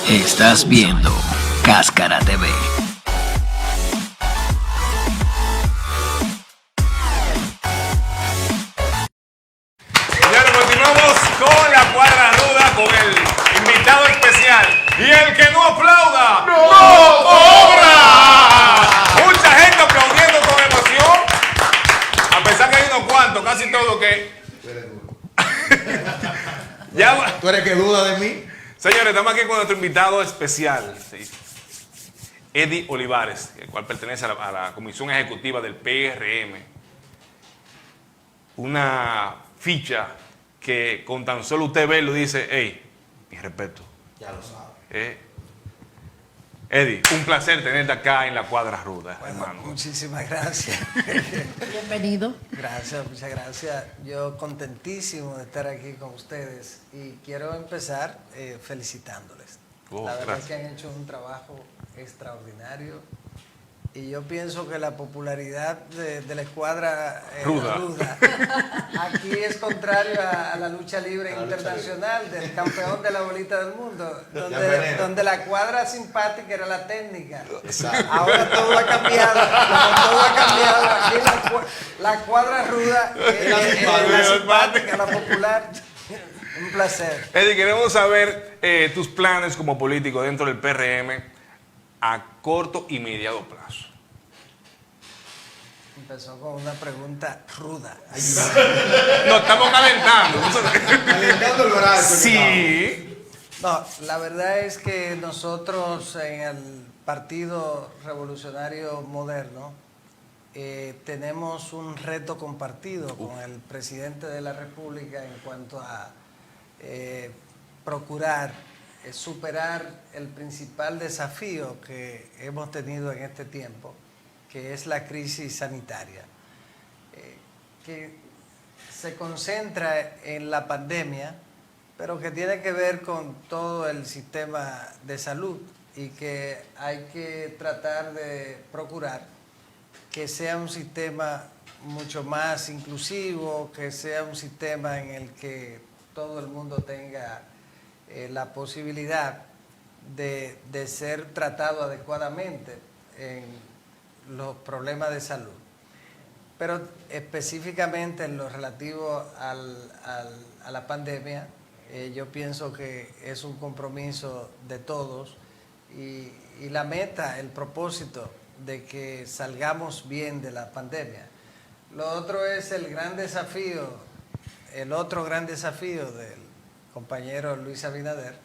Estás viendo Cáscara TV. Señores, continuamos con la cuadra ruda con el invitado especial. Y el que no aplauda, ¡no cobra! Mucha gente aplaudiendo con emoción. A pesar que hay unos cuantos, casi todos que... Tú eres duro. Ya... ¿Tú eres que duda de mí? Señores, estamos aquí con nuestro invitado especial, sí, Eddie Olivares, el cual pertenece a la Comisión Ejecutiva del PRM. Una ficha que con tan solo usted verlo dice, hey, mi respeto. Ya lo sabes. Eddie, un placer tenerte acá en la cuadra ruda, Bueno, hermano. muchísimas gracias. Bienvenido. Gracias, muchas gracias. Yo contentísimo de estar aquí con ustedes y quiero empezar felicitándoles. Oh, la verdad gracias. es que han hecho un trabajo extraordinario y yo pienso que la popularidad de la escuadra Ruda. aquí es contrario a la lucha libre internacional del campeón de la bolita del mundo, donde la cuadra simpática era la técnica. Exacto. Ahora todo ha cambiado, todo ha cambiado. Aquí la cuadra ruda es la simpática, la popular. Un placer. Eddie, queremos saber tus planes como político dentro del PRM a corto y mediano plazo. Empezó con una pregunta ruda. Nos estamos calentando. Calentando el horario. Sí. No, la verdad es que nosotros en el Partido Revolucionario Moderno tenemos un reto compartido con el presidente de la República en cuanto a procurar superar el principal desafío que hemos tenido en este tiempo, que es la crisis sanitaria, que se concentra en la pandemia, pero que tiene que ver con todo el sistema de salud y que hay que tratar de procurar que sea un sistema mucho más inclusivo, que sea un sistema en el que todo el mundo tenga la posibilidad de ser tratado adecuadamente en los problemas de salud. Pero específicamente en lo relativo a la pandemia, yo pienso que es un compromiso de todos y la meta, el propósito de que salgamos bien de la pandemia. Lo otro es el gran desafío, el otro gran desafío del compañero Luis Abinader,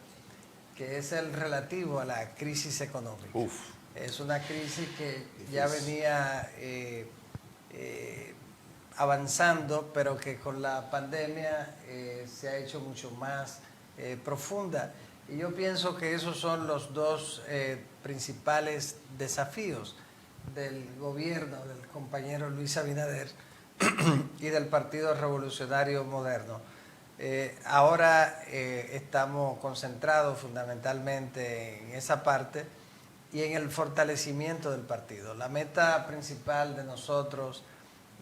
que es el relativo a la crisis económica. Uf. Es una crisis que ya venía avanzando, pero que con la pandemia se ha hecho mucho más profunda. Y yo pienso que esos son los dos principales desafíos del gobierno del compañero Luis Abinader y del Partido Revolucionario Moderno. Ahora estamos concentrados fundamentalmente en esa parte y en el fortalecimiento del partido. La meta principal de nosotros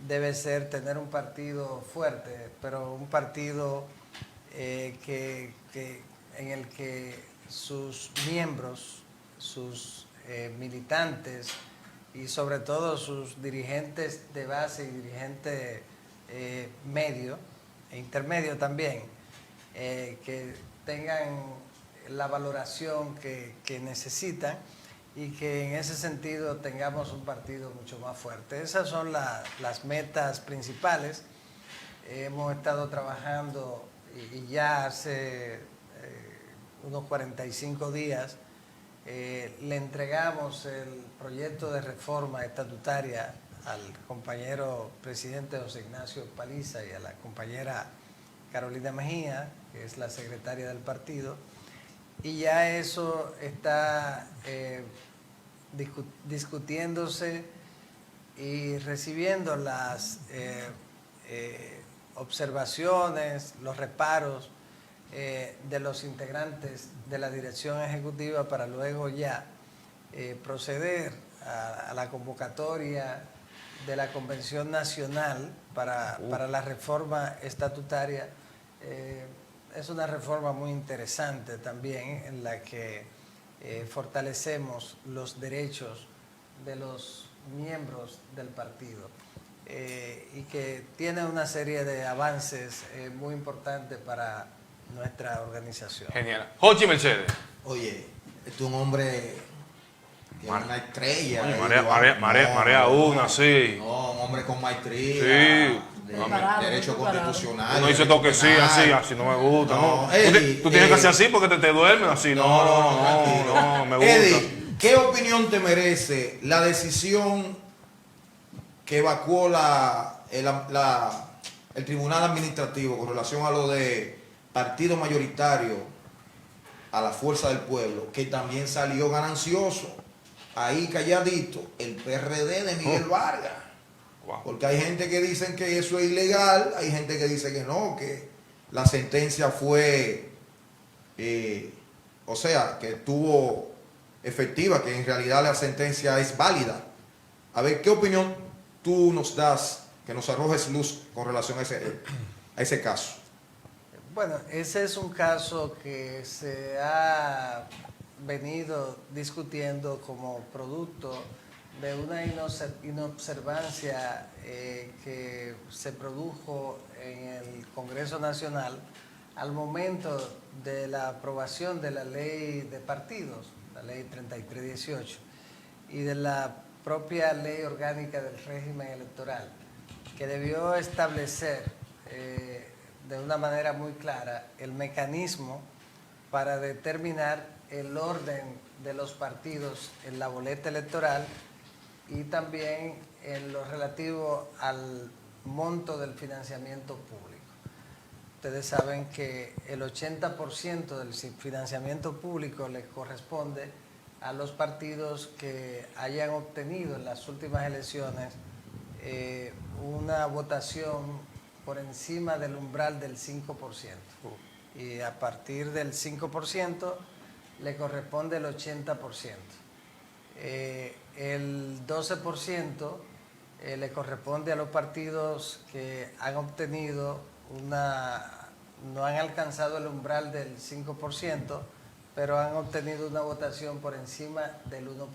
debe ser tener un partido fuerte, pero un partido en el que sus miembros, sus militantes y sobre todo sus dirigentes de base y dirigentes medio e intermedio también, que tengan la valoración que necesitan y que en ese sentido tengamos un partido mucho más fuerte. Esas son las metas principales. Hemos estado trabajando y ya hace unos 45 días le entregamos el proyecto de reforma estatutaria al compañero presidente José Ignacio Paliza y a la compañera Carolina Mejía, que es la secretaria del partido, y ya eso está discutiéndose y recibiendo las observaciones, los reparos de los integrantes de la dirección ejecutiva para luego ya proceder a la convocatoria de la Convención Nacional para la reforma estatutaria. Es una reforma muy interesante también en la que fortalecemos los derechos de los miembros del partido y que tiene una serie de avances muy importantes para nuestra organización. Genial. Jochi Mercedes. Oye, este es un hombre que es una estrella. Oye, No, Marea una, sí. No, un hombre con maestría. Sí. De derecho constitucional. Uno dice todo que sí, así no me gusta. No. Eddie, Tú tienes que hacer así porque te duermes así. No, me gusta. Eddie, ¿qué opinión te merece la decisión que evacuó el Tribunal Administrativo con relación a lo de partido mayoritario a la Fuerza del Pueblo, que también salió ganancioso, ahí calladito, el PRD de Miguel Vargas? Wow. Porque hay gente que dicen que eso es ilegal, hay gente que dice que no, que la sentencia fue, o sea, que estuvo efectiva, que en realidad la sentencia es válida. A ver, ¿qué opinión tú nos das, que nos arrojes luz con relación a ese caso? Bueno, ese es un caso que se ha venido discutiendo como producto de una inobservancia que se produjo en el Congreso Nacional al momento de la aprobación de la ley de partidos, la ley 3318, y de la propia ley orgánica del régimen electoral, que debió establecer de una manera muy clara el mecanismo para determinar el orden de los partidos en la boleta electoral y también en lo relativo al monto del financiamiento público. Ustedes saben que el 80% del financiamiento público le corresponde a los partidos que hayan obtenido en las últimas elecciones una votación por encima del umbral del 5%. Y a partir del 5% le corresponde el 80%. El 12% le corresponde a los partidos que han obtenido no han alcanzado el umbral del 5%, pero han obtenido una votación por encima del 1%.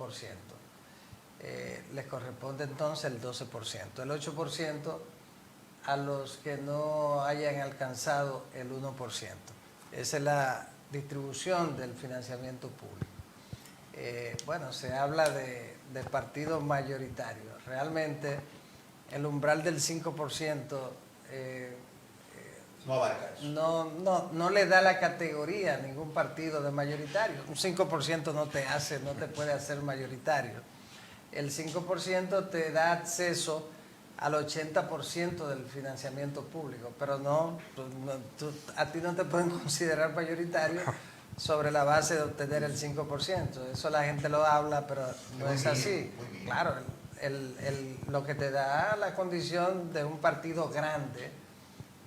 Les corresponde entonces el 12%. El 8% a los que no hayan alcanzado el 1%. Esa es la distribución del financiamiento público. Bueno, se habla de partidos mayoritarios. Realmente el umbral del 5% No abarca eso. no le da la categoría a ningún partido de mayoritario. Un 5% no te puede hacer mayoritario. El 5% te da acceso al 80% del financiamiento público, pero a ti no te pueden considerar mayoritario sobre la base de obtener el 5%. Eso la gente lo habla, pero no es así. Claro, lo que te da la condición de un partido grande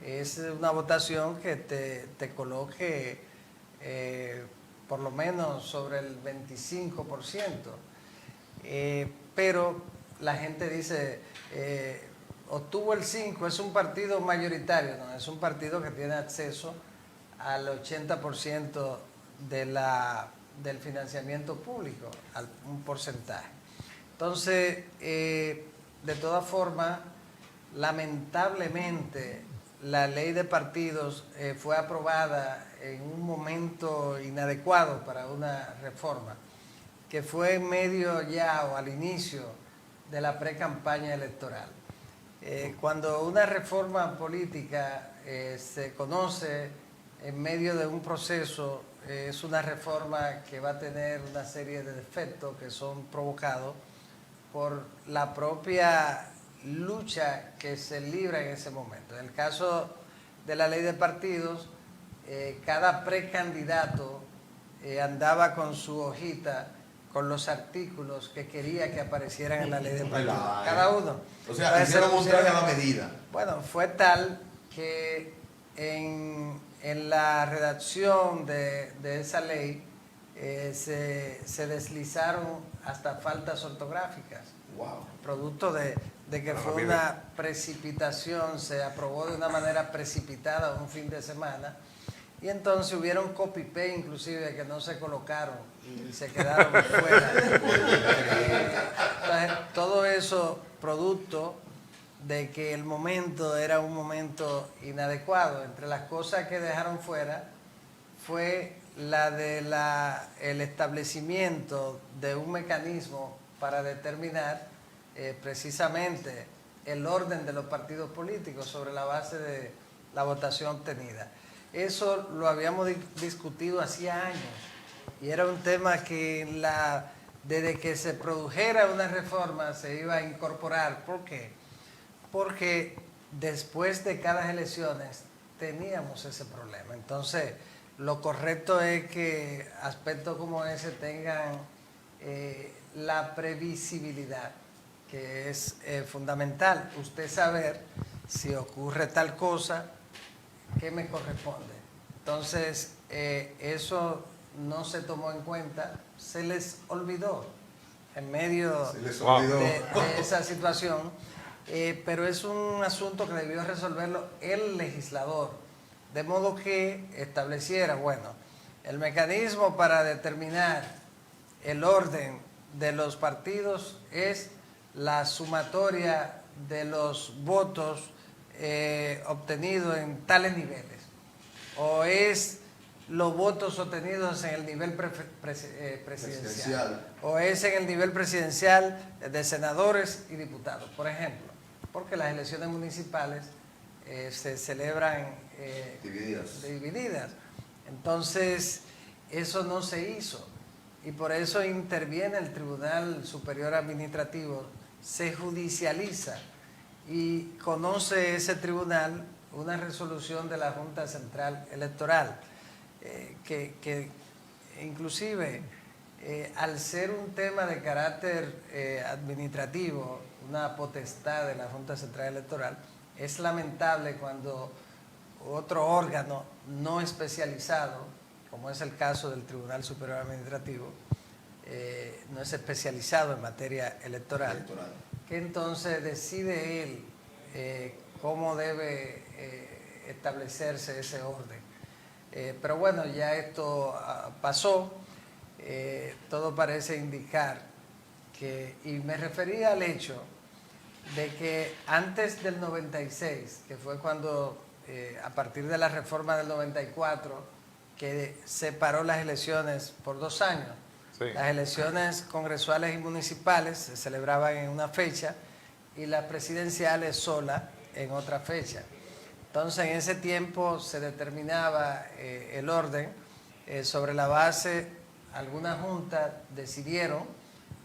es una votación que te coloque por lo menos sobre el 25%. Pero la gente dice, obtuvo el 5%, es un partido mayoritario. No, es un partido que tiene acceso al 80% del financiamiento público, un porcentaje. Entonces, de todas formas, lamentablemente, la ley de partidos fue aprobada en un momento inadecuado para una reforma, que fue en medio ya o al inicio de la pre-campaña electoral. Cuando una reforma política se conoce en medio de un proceso, es una reforma que va a tener una serie de defectos que son provocados por la propia lucha que se libra en ese momento. En el caso de la ley de partidos, cada precandidato andaba con su hojita con los artículos que quería que aparecieran en la ley de partidos. Cada uno. O sea, hicieron un traje a la medida. Bueno, fue tal que en la redacción de esa ley se deslizaron hasta faltas ortográficas. Wow. Producto de que fue una precipitación, se aprobó de una manera precipitada un fin de semana Y entonces hubieron copy-paste inclusive que no se colocaron y se quedaron fuera. Entonces, todo eso producto de que el momento era un momento inadecuado. Entre las cosas que dejaron fuera fue la de el establecimiento de un mecanismo para determinar precisamente el orden de los partidos políticos sobre la base de la votación obtenida. Eso lo habíamos discutido hacía años y era un tema que desde que se produjera una reforma se iba a incorporar. ¿Por qué? Porque después de cada elecciones teníamos ese problema. Entonces, lo correcto es que aspectos como ese tengan la previsibilidad, que es fundamental. Usted saber si ocurre tal cosa, ¿qué me corresponde? Entonces, eso no se tomó en cuenta, se les olvidó en medio de esa situación, pero es un asunto que debió resolverlo el legislador, de modo que estableciera, bueno, el mecanismo para determinar el orden de los partidos es la sumatoria de los votos obtenidos en tales niveles, o es los votos obtenidos en el nivel presidencial, o es en el nivel presidencial de senadores y diputados, por ejemplo, porque las elecciones municipales se celebran divididas. Entonces, eso no se hizo y por eso interviene el Tribunal Superior Administrativo, se judicializa y conoce ese tribunal una resolución de la Junta Central Electoral que inclusive al ser un tema de carácter administrativo, una potestad de la Junta Central Electoral, es lamentable cuando otro órgano no especializado, como es el caso del Tribunal Superior Administrativo, no es especializado en materia electoral, que entonces decide él cómo debe establecerse ese orden. Pero bueno, ya esto pasó, todo parece indicar que, y me refería al hecho de que antes del 96, que fue cuando, a partir de la reforma del 94, que separó las elecciones por 2 años, sí. Las elecciones congresuales y municipales se celebraban en una fecha y las presidenciales sola en otra fecha. Entonces, en ese tiempo se determinaba el orden sobre la base, algunas juntas decidieron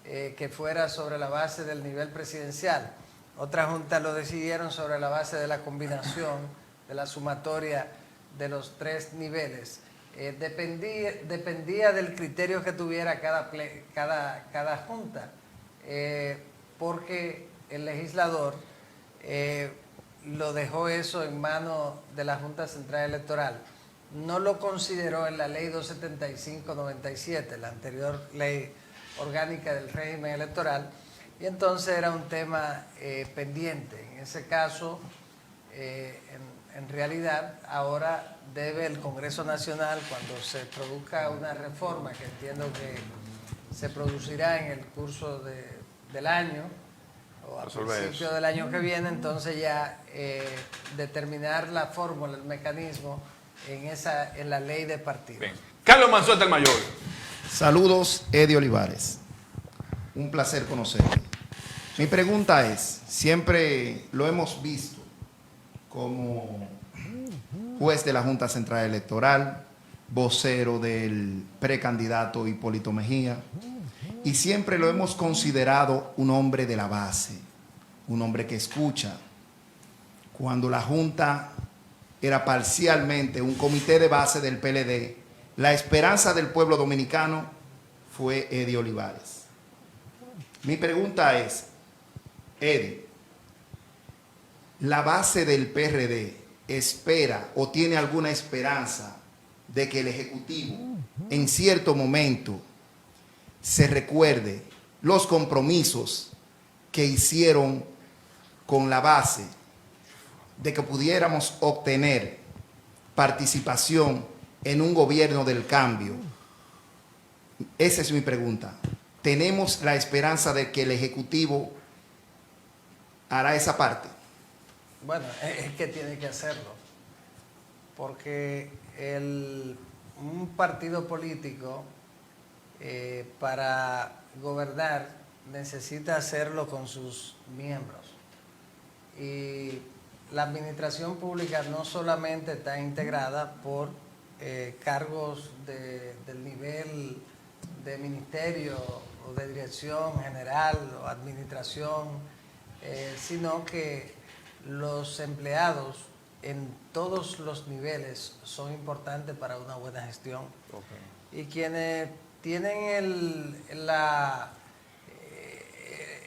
que fuera sobre la base del nivel presidencial, otras juntas lo decidieron sobre la base de la combinación, de la sumatoria de los 3 niveles. Dependía del criterio que tuviera cada junta, porque el legislador lo dejó eso en manos de la Junta Central Electoral. No lo consideró en la ley 275/97, la anterior ley orgánica del régimen electoral, y entonces era un tema pendiente. En ese caso, en realidad, ahora debe el Congreso Nacional, cuando se produzca una reforma, que entiendo que se producirá en el curso del año, o a principio del año que viene, entonces ya determinar la fórmula, el mecanismo en la ley de partidos. Bien. Carlos Manzueta, el mayor. Saludos, Eddie Olivares. Un placer conocerle. Mi pregunta es, siempre lo hemos visto como juez de la Junta Central Electoral, vocero del precandidato Hipólito Mejía, y siempre lo hemos considerado un hombre de la base, un hombre que escucha. Cuando la Junta era parcialmente un comité de base del PLD, la esperanza del pueblo dominicano fue Eddie Olivares. Mi pregunta es, Eddie, ¿la base del PRD espera o tiene alguna esperanza de que el Ejecutivo en cierto momento se recuerde los compromisos que hicieron con la base de que pudiéramos obtener participación en un gobierno del cambio? Esa es mi pregunta. ¿Tenemos la esperanza de que el Ejecutivo hará esa parte? Bueno, es que tiene que hacerlo, porque un partido político para gobernar necesita hacerlo con sus miembros. Y la administración pública no solamente está integrada por cargos del nivel de ministerio o de dirección general o administración, sino que los empleados en todos los niveles son importantes para una buena gestión. Y quienes tienen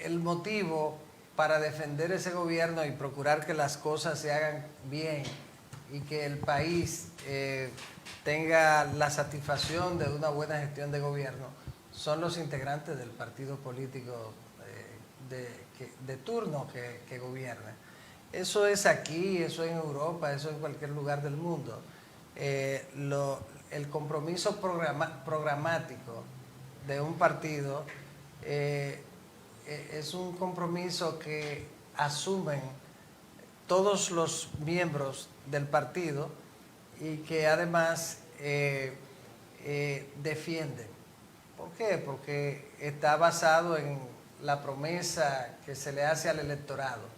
el motivo para defender ese gobierno y procurar que las cosas se hagan bien y que el país tenga la satisfacción de una buena gestión de gobierno, son los integrantes del partido político de turno que gobierne. Eso es aquí, eso es en Europa, eso es en cualquier lugar del mundo. El compromiso programático de un partido es un compromiso que asumen todos los miembros del partido y que además defienden. ¿Por qué? Porque está basado en la promesa que se le hace al electorado.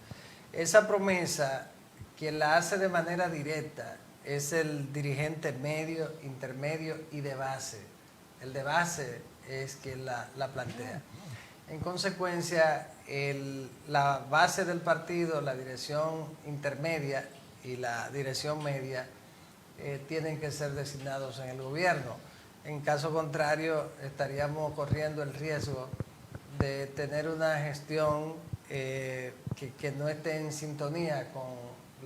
Esa promesa, quien la hace de manera directa, es el dirigente medio, intermedio y de base. El de base es quien la plantea. En consecuencia, la base del partido, la dirección intermedia y la dirección media tienen que ser designados en el gobierno. En caso contrario, estaríamos corriendo el riesgo de tener una gestión que no esté en sintonía con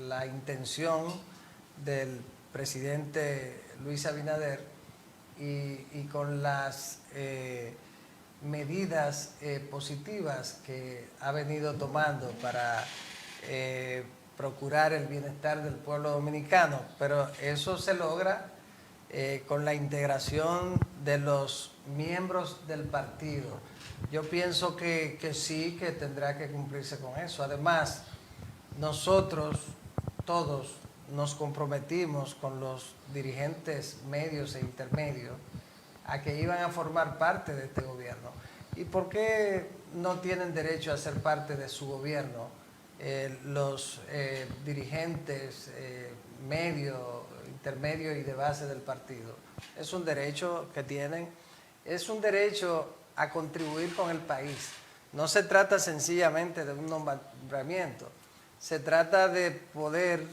la intención del presidente Luis Abinader y con las medidas positivas que ha venido tomando para procurar el bienestar del pueblo dominicano. Pero eso se logra con la integración de los miembros del partido. Yo pienso que sí, que tendrá que cumplirse con eso. Además, nosotros todos nos comprometimos con los dirigentes medios e intermedios a que iban a formar parte de este gobierno. ¿Y por qué no tienen derecho a ser parte de su gobierno los dirigentes medio, intermedio y de base del partido? Es un derecho que tienen, es un derecho a contribuir con el país. No se trata sencillamente de un nombramiento, se trata de poder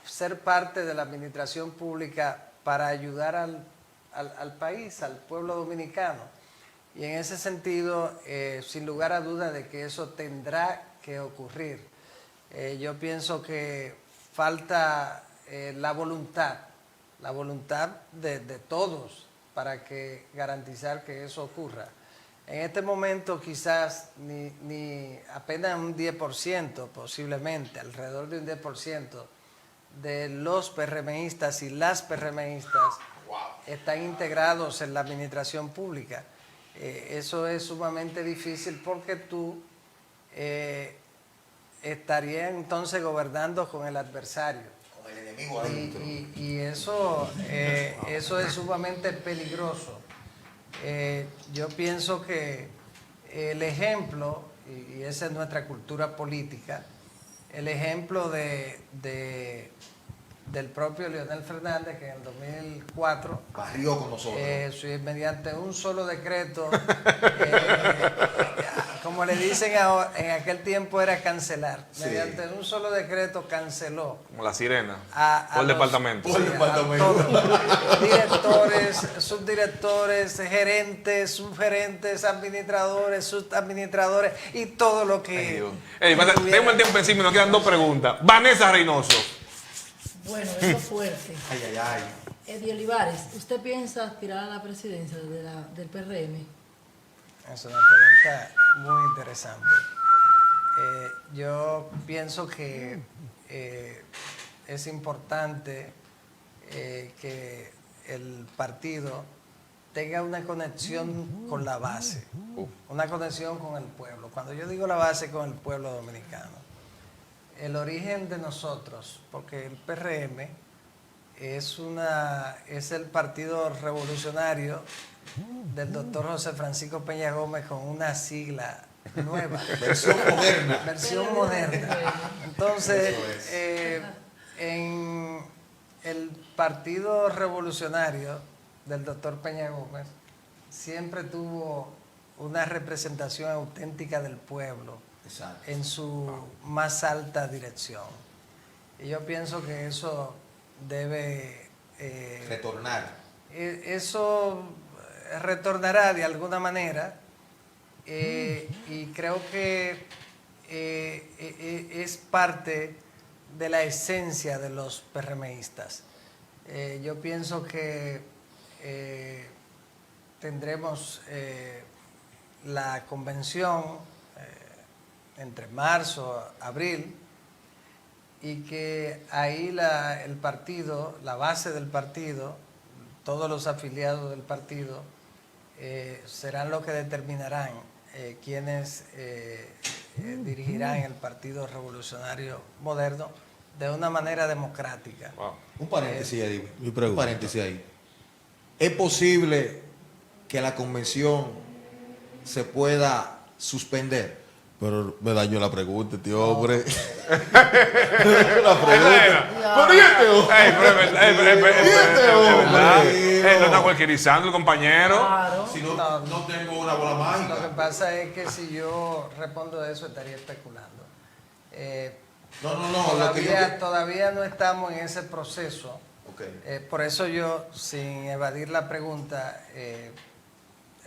ser parte de la administración pública para ayudar al país, al pueblo dominicano. Y en ese sentido, sin lugar a duda de que eso tendrá que ocurrir. Yo pienso que falta la voluntad de todos para garantizar que eso ocurra. En este momento quizás ni apenas un 10%, posiblemente, alrededor de un 10% de los PRMistas y las PRMistas están integrados en la administración pública. Eso es sumamente difícil porque tú estarías entonces gobernando con el adversario. Con el enemigo adentro. Y eso es sumamente peligroso. Yo pienso que el ejemplo, y esa es nuestra cultura política, el ejemplo del propio Leonel Fernández, que en el 2004 barrió con nosotros. Mediante un solo decreto, como le dicen en aquel tiempo era cancelar, Sí. mediante un solo decreto canceló Como la sirena. a Por los- departamento. Por sí, a departamento. todos, directores, subdirectores, gerentes, subgerentes, administradores, subadministradores y todo lo que... Ay, Dios. Tengo el tiempo encima y nos quedan dos preguntas. Vanessa Reynoso. Bueno, eso es fuerte. Ay, ay, ay. Eddie Olivares, ¿usted piensa aspirar a la presidencia del PRM? Es una pregunta muy interesante. Yo pienso que es importante que el partido tenga una conexión con la base, una conexión con el pueblo. Cuando yo digo la base, con el pueblo dominicano. El origen de nosotros, porque el PRM es el partido revolucionario del doctor José Francisco Peña Gómez con una sigla nueva. Versión moderna. Versión moderna. Entonces, en el partido revolucionario del doctor Peña Gómez siempre tuvo una representación auténtica del pueblo en su más alta dirección. Y yo pienso que eso debe retornar. Eso retornará de alguna manera y creo que es parte de la esencia de los PRMistas. Yo pienso que tendremos la convención entre marzo y abril, y que ahí el partido, la base del partido, todos los afiliados del partido, serán los que determinarán quiénes dirigirán el Partido Revolucionario Moderno de una manera democrática. Wow. Un paréntesis, Eddie. Un paréntesis ahí. ¿Es posible que la convención se pueda suspender? Pero me dañó la pregunta, tío, hombre. La pregunta. Lo está cualquierizando el compañero. Claro. Si no tengo una bola mágica. Lo que pasa es que si yo respondo eso estaría especulando. Todavía no estamos en ese proceso. Okay. Por eso yo, sin evadir la pregunta,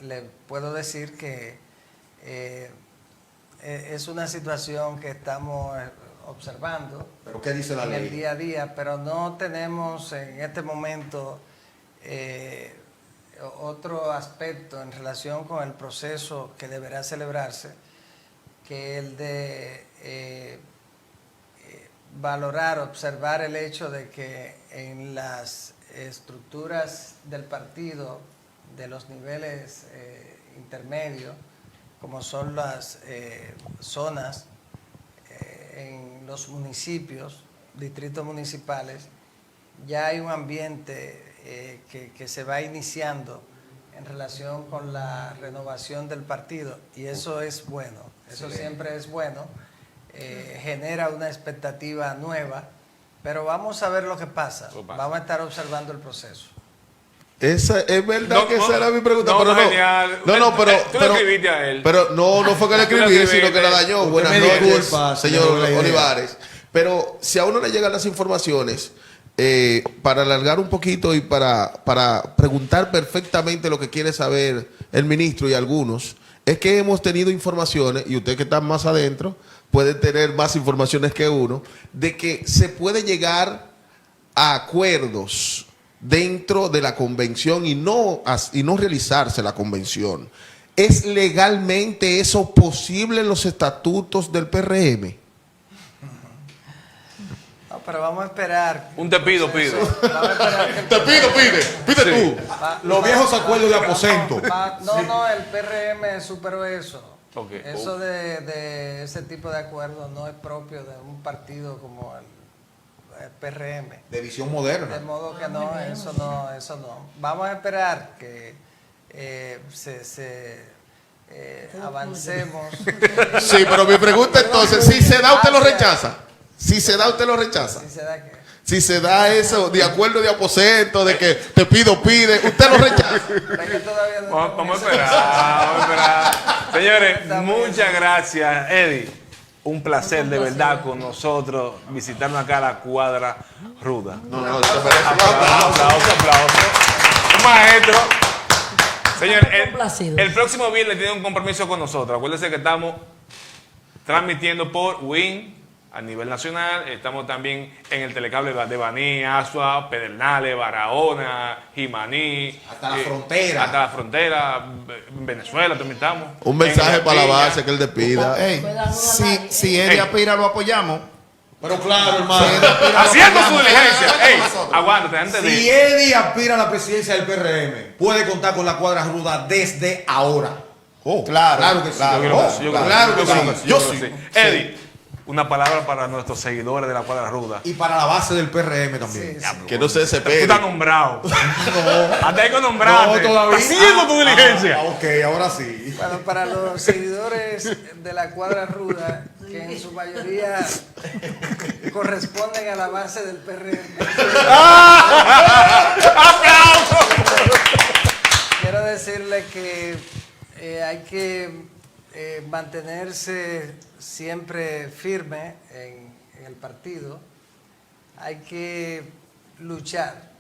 le puedo decir que es una situación que estamos observando. ¿Pero qué dice la en ley? el día a día, pero no tenemos en este momento otro aspecto en relación con el proceso que deberá celebrarse, que el de valorar, observar el hecho de que en las estructuras del partido, de los niveles intermedios, como son las zonas en los municipios, distritos municipales, ya hay un ambiente que se va iniciando en relación con la renovación del partido, y eso es bueno, eso siempre es bueno, genera una expectativa nueva, pero vamos a ver lo que pasa, vamos a estar observando el proceso. Esa, es verdad que esa era mi pregunta, pero genial. Tú le escribiste a él. Pero no fue que le escribí, sino que la dañó. Buenas noches, disculpa, señor señor Olivares. Pero si a uno le llegan las informaciones, para alargar un poquito y para preguntar perfectamente lo que quiere saber el ministro y algunos, es que hemos tenido informaciones, y usted que está más adentro puede tener más informaciones que uno, de que se puede llegar a acuerdos dentro de la convención y no realizarse la convención. ¿Es legalmente eso posible en los estatutos del PRM? No, pero vamos a esperar. Un te pido, pide. Vamos a esperar que el Te pide tú. Los viejos acuerdos de aposento. No, el PRM superó eso. Okay. Eso de ese tipo de acuerdos no es propio de un partido como el PRM. De visión moderna. De modo que no, eso no. Vamos a esperar que avancemos. Sí, pero mi pregunta entonces, si se da, usted lo rechaza. Si se da, usted lo rechaza. Si se da que Si se da eso de acuerdo de aposento, de que te pide, usted lo rechaza. Vamos a esperar. Señores, muchas gracias, Eddie. Un placer de verdad con nosotros visitarnos acá a la Cuadra Ruda. No, eso merece un Aplauso. Un maestro. Señor, Complacidos. el próximo viernes tiene un compromiso con nosotros. Acuérdense que estamos transmitiendo por WIN a nivel nacional. Estamos también en el telecable de Baní, Asua, Pedernales, Barahona, Jimaní. Hasta la frontera. Hasta la frontera. En Venezuela también estamos. Un mensaje En para la Capilla. base que él despida. Ey, si Eddie Apira lo apoyamos, Pero claro, hermano. Haciendo su diligencia. Aguántate Ey, con nosotros. aguántate antes Si de. Eddie aspira a la presidencia del PRM, puede contar con la cuadra ruda desde ahora. Claro, que sí. claro. Yo creo que sí, yo creo que Claro sí, que yo creo sí. que sí, Yo creo que sí. sí. Eddie, una palabra para nuestros seguidores de la cuadra ruda. Y para la base del PRM también. Sí, sí. Que no se Tú desespere. estás nombrado. Hasta ahí con nombrarte. No, todavía. Estás haciendo tu diligencia. Ok, ahora sí. Bueno, para los seguidores de la cuadra ruda, que en su mayoría corresponden a la base del PRM, quiero decirle que hay que mantenerse siempre firme en el partido. Hay que luchar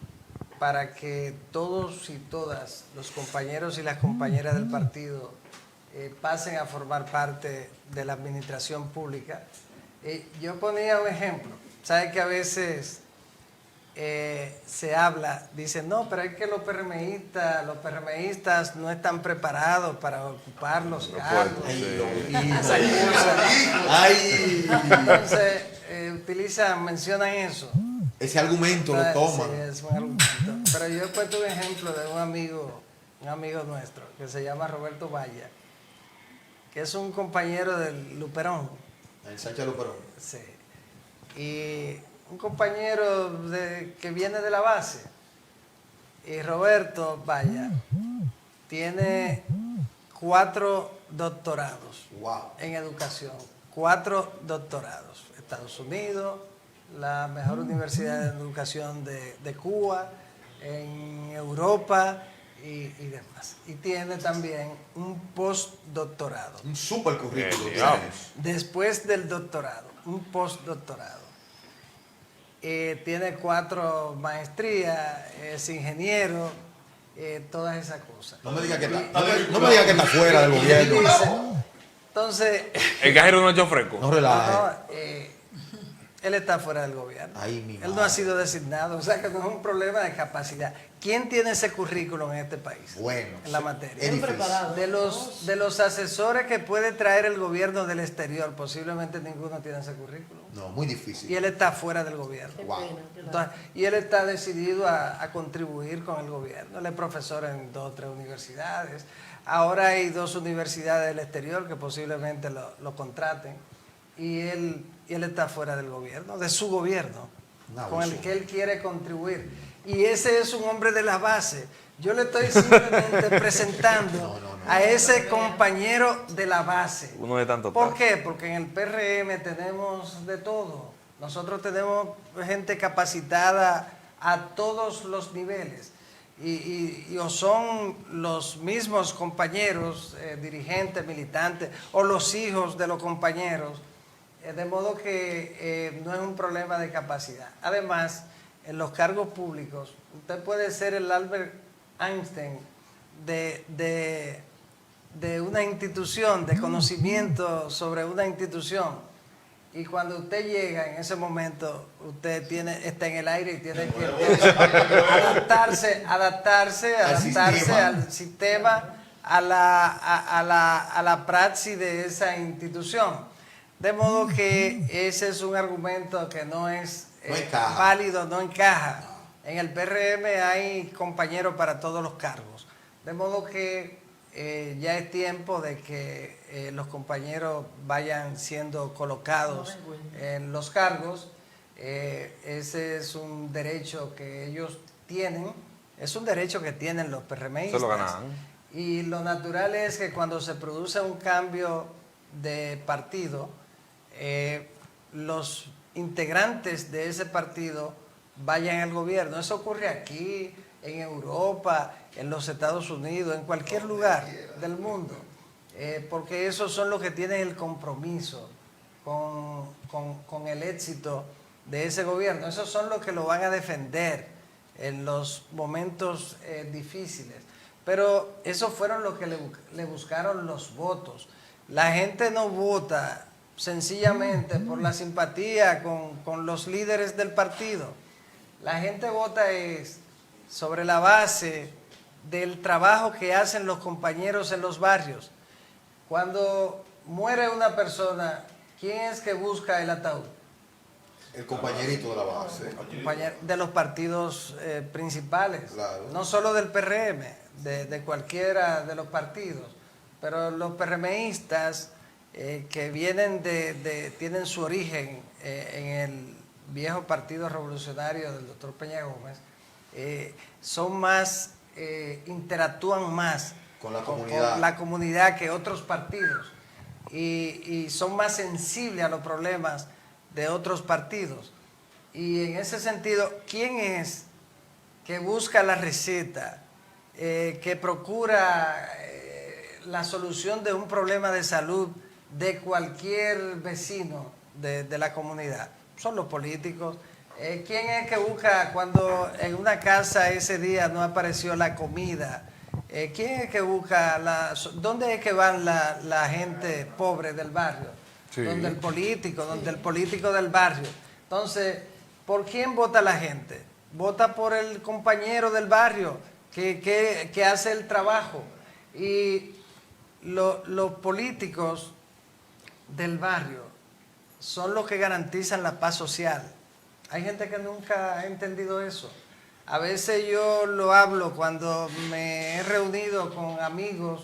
para que todos y todas los compañeros y las compañeras del partido pasen a formar parte de la administración pública. Yo ponía un ejemplo. ¿Sabe que a veces se habla, dicen, no, pero es que los PRMistas no están preparados para ocupar los cargos y esa cosa. Ay, Entonces, mencionan eso. ese argumento lo toman. Sí, es un argumento. Pero yo he puesto un ejemplo de un amigo nuestro que se llama Roberto Valla, que es un compañero del Luperón. El Sánchez Luperón. Sí. Y un compañero que viene de la base. Y Roberto Valla tiene 4 doctorados Wow. en educación. 4 doctorados. Estados Unidos, la mejor universidad de educación de Cuba, en Europa y demás. Y tiene también un postdoctorado. Un super currículum. Después del doctorado, un postdoctorado. Tiene 4 maestrías, es ingeniero, todas esas cosas. No me diga que está, no me diga que está fuera del gobierno. Entonces, El cajero no ha hecho fresco. No relaje. no, él está fuera del gobierno. Ay, mi Él no madre. ha sido designado, o sea que no es un problema de capacidad. ¿Quién tiene ese currículum en este país? Bueno, en la materia. es difícil. preparado. De los asesores que puede traer el gobierno del exterior, posiblemente ninguno tiene ese currículum. No, muy Y difícil. él está fuera del gobierno. Qué Wow. pena, claro. Entonces, y él está decidido a contribuir con el gobierno. Él es profesor en 2 o 3 universidades. Ahora hay 2 universidades del exterior que posiblemente lo contraten. Y él está fuera del gobierno, de su gobierno, Un con el abuso. que él quiere contribuir. Y ese es un hombre de la base. Yo le estoy simplemente presentando a ese compañero de la base. Uno de tanto. ¿Por qué? Porque en el PRM tenemos de todo. Nosotros tenemos gente capacitada a todos los niveles. Y o son los mismos compañeros, dirigentes, militantes, o los hijos de los compañeros. De modo que no es un problema de capacidad. Además, en los cargos públicos, usted puede ser el Albert Einstein de una institución, de conocimiento sobre una institución. Y cuando usted llega, en ese momento, usted está en el aire y tiene que adaptarse al sistema, a la praxis de esa institución. De modo que ese es un argumento que no es No encaja. válido, no encaja. En el PRM hay compañeros para todos los cargos. De modo que ya es tiempo de que los compañeros vayan siendo colocados en los cargos. Ese es un derecho que ellos tienen, es un derecho que tienen los PRMistas. Se lo ganan. Y lo natural es que cuando se produce un cambio de partido, los integrantes de ese partido vayan al gobierno. Eso ocurre aquí, en Europa, en los Estados Unidos, en cualquier lugar del mundo, porque esos son los que tienen el compromiso con el éxito de ese gobierno. Esos son los que lo van a defender en los momentos difíciles. Pero esos fueron los que le buscaron los votos. La gente no vota sencillamente por la simpatía con los líderes del partido. La gente vota sobre la base del trabajo que hacen los compañeros en los barrios. Cuando muere una persona, ¿quién es que busca el ataúd? El compañerito de la base. De los partidos principales, Claro. no solo del PRM, de cualquiera de los partidos, pero los PRMistas que vienen tienen su origen en el viejo Partido Revolucionario del doctor Peña Gómez, son más, interactúan más Con la con comunidad. la comunidad que otros partidos y son más sensibles a los problemas de otros partidos. Y en ese sentido, ¿quién es que busca la receta, que procura la solución de un problema de salud de cualquier vecino de la comunidad? Son los políticos. ¿Quién es que busca cuando en una casa ese día no apareció la comida? ¿Quién es que busca dónde es que van la gente pobre del barrio? Sí. Donde el político del barrio. Entonces, ¿por quién vota la gente? Vota por el compañero del barrio que hace el trabajo. Y los políticos del barrio son los que garantizan la paz social. Hay gente que nunca ha entendido eso. A veces yo lo hablo cuando me he reunido con amigos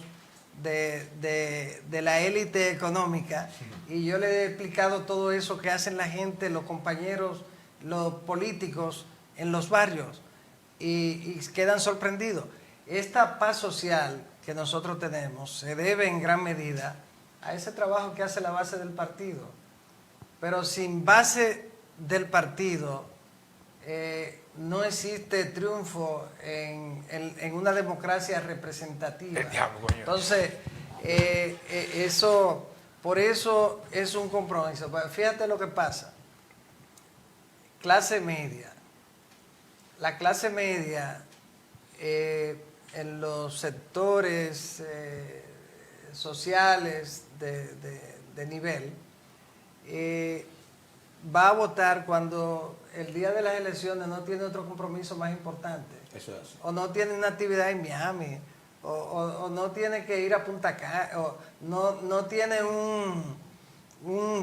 de la élite económica y yo le he explicado todo eso que hacen la gente, los compañeros, los políticos en los barrios y quedan sorprendidos. Esta paz social que nosotros tenemos se debe en gran medida a ese trabajo que hace la base del partido. Pero sin base del partido no existe triunfo en una democracia representativa. Diablo, coño. Entonces, por eso es un compromiso. Fíjate lo que pasa. Clase media. La clase media en los sectores sociales de nivel va a votar cuando el día de las elecciones no tiene otro compromiso más importante. Eso es. O no tiene una actividad en Miami, o no tiene que ir a Punta Cana, o no tiene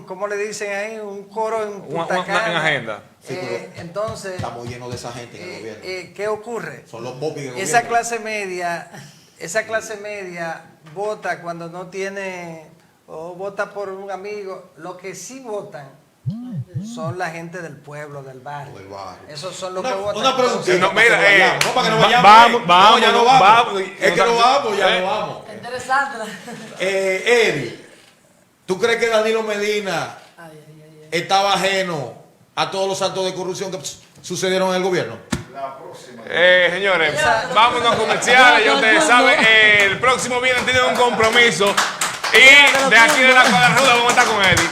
¿cómo le dicen ahí? Un coro en Punta Cana. En agenda. Sí, pero entonces, estamos llenos de esa gente en el gobierno. ¿qué ocurre? Son los popis del Esa gobierno. clase media vota cuando no tiene, o vota por un amigo. Los que sí votan son la gente del pueblo, del barrio. Del barrio. Esos son los que votan. Una preguntita. Sí, no, para que mira, no vayamos. No, para que no vayamos. vamos, No, ya no vamos. Es que no vamos, ya no vamos. Interesante. Eddie, ¿tú crees que Danilo Medina estaba ajeno a todos los actos de corrupción que sucedieron en el gobierno? Señores, vámonos a comerciales. Ya ustedes saben, el próximo viernes tienen un compromiso. Y de aquí de la Cuadra Ruda vamos a estar con Eddie.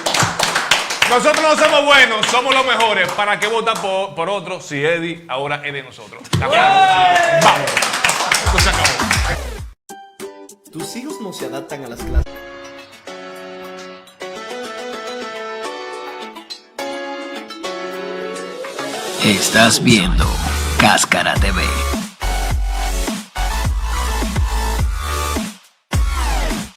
Nosotros no somos buenos, somos los mejores. ¿Para qué votar por otros si Eddie ahora es de nosotros? ¿Está claro? Vamos. Esto se acabó. Tus hijos no se adaptan a las clases. Estás viendo Cáscara TV.